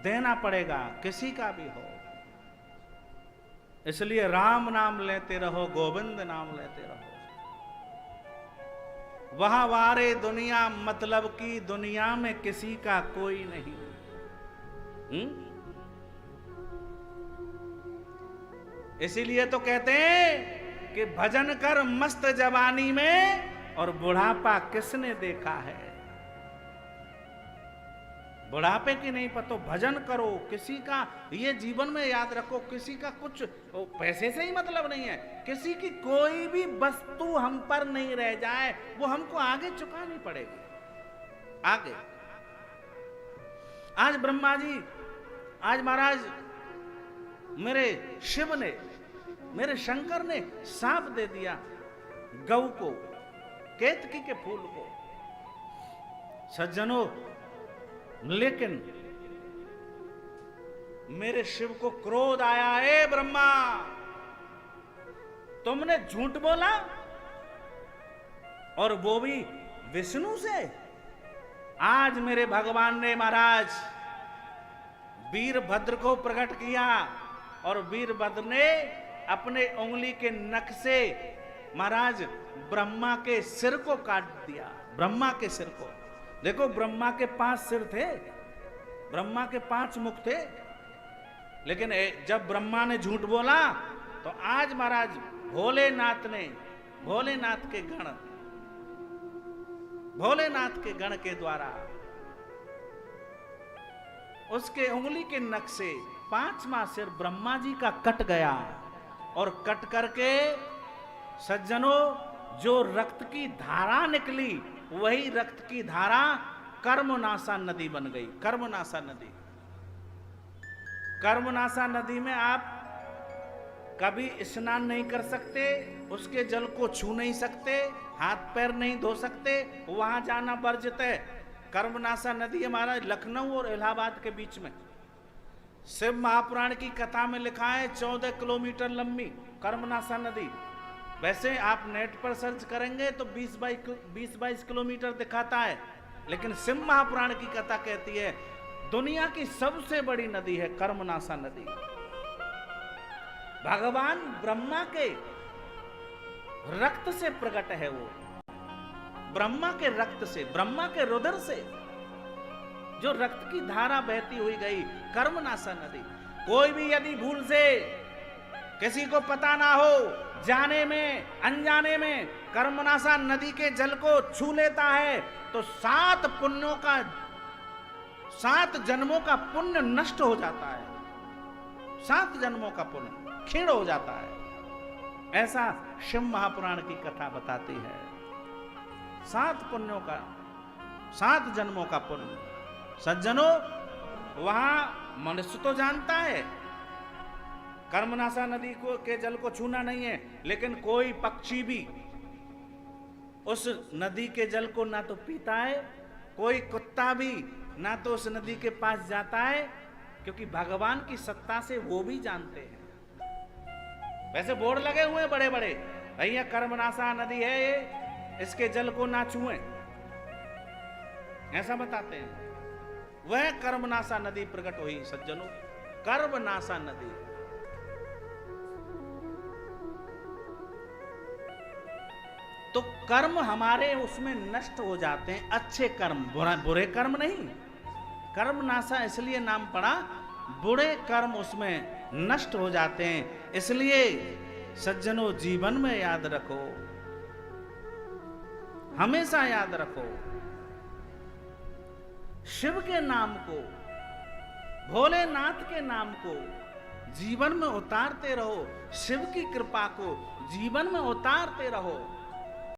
देना पड़ेगा, किसी का भी हो। इसलिए राम नाम लेते रहो, गोविंद नाम लेते रहो। वहां वारे दुनिया मतलब की दुनिया में किसी का कोई नहीं। इसीलिए तो कहते हैं कि भजन कर मस्त जवानी में, और बुढ़ापा किसने देखा है। बुढ़ापे की नहीं पता, भजन करो। किसी का ये जीवन में याद रखो, किसी का कुछ पैसे से ही मतलब नहीं है। किसी की कोई भी वस्तु हम पर नहीं रह जाए, वो हमको आगे चुकानी पड़ेगी। आगे आज ब्रह्मा जी, आज महाराज मेरे शिव ने, मेरे शंकर ने सांप दे दिया गौ को, केतकी के फूल को। सज्जनों, लेकिन मेरे शिव को क्रोध आया, ए ब्रह्मा तुमने झूठ बोला, और वो भी विष्णु से। आज मेरे भगवान ने महाराज वीरभद्र को प्रकट किया, और वीरभद्र ने अपने उंगली के नख से महाराज ब्रह्मा के सिर को काट दिया। ब्रह्मा के सिर को। देखो, ब्रह्मा के 5 सिर थे, ब्रह्मा के 5 मुख थे, लेकिन जब ब्रह्मा ने झूठ बोला तो आज महाराज भोलेनाथ ने, भोलेनाथ के गण के द्वारा उसके उंगली के नख से 5वां सिर ब्रह्मा जी का कट गया। और कट करके सज्जनों, जो रक्त की धारा निकली, वही रक्त की धारा कर्मनासा नदी बन गई। कर्मनासा नदी, कर्मनासा नदी में आप कभी स्नान नहीं कर सकते, उसके जल को छू नहीं सकते, हाथ पैर नहीं धो सकते, वहां जाना वर्जित है। कर्मनासा नदी हमारा लखनऊ और इलाहाबाद के बीच में। शिव महापुराण की कथा में लिखा है 14 किलोमीटर लंबी कर्मनासा नदी। वैसे आप नेट पर सर्च करेंगे तो 20-22 किलोमीटर दिखाता है, लेकिन शिव महापुराण की कथा कहती है दुनिया की सबसे बड़ी नदी है कर्मनासा नदी। भगवान ब्रह्मा के रक्त से प्रकट है वो, ब्रह्मा के रक्त से, ब्रह्मा के रुधिर से जो रक्त की धारा बहती हुई गई, कर्मनासा नदी। कोई भी यदि भूल से किसी को पता ना हो, जाने में अनजाने में कर्मनासा नदी के जल को छू लेता है तो 7 पुण्यों का, 7 जन्मों का पुण्य नष्ट हो जाता है। 7 जन्मों का पुण्य क्षीण हो जाता है, ऐसा शिव महापुराण की कथा बताती है। 7 पुण्यों का, 7 जन्मों का पुण्य। सज्जनों, वहां मनुष्य तो जानता है कर्मनासा नदी को के जल को छूना नहीं है, लेकिन कोई पक्षी भी उस नदी के जल को ना तो पीता है, कोई कुत्ता भी ना तो उस नदी के पास जाता है, क्योंकि भगवान की सत्ता से वो भी जानते हैं। वैसे बोर्ड लगे हुए बड़े बड़े, भैया कर्मनासा नदी है ये, इसके जल को ना छुएं, ऐसा बताते हैं। वह कर्मनासा नदी प्रकट हुई सज्जनों, कर्मनासा नदी। तो कर्म हमारे उसमें नष्ट हो जाते हैं, अच्छे कर्म, बुरे कर्म नहीं। कर्मनासा इसलिए नाम पड़ा, बुरे कर्म उसमें नष्ट हो जाते हैं। इसलिए सज्जनों, जीवन में याद रखो, हमेशा याद रखो, शिव के नाम को, भोलेनाथ के नाम को जीवन में उतारते रहो, शिव की कृपा को जीवन में उतारते रहो।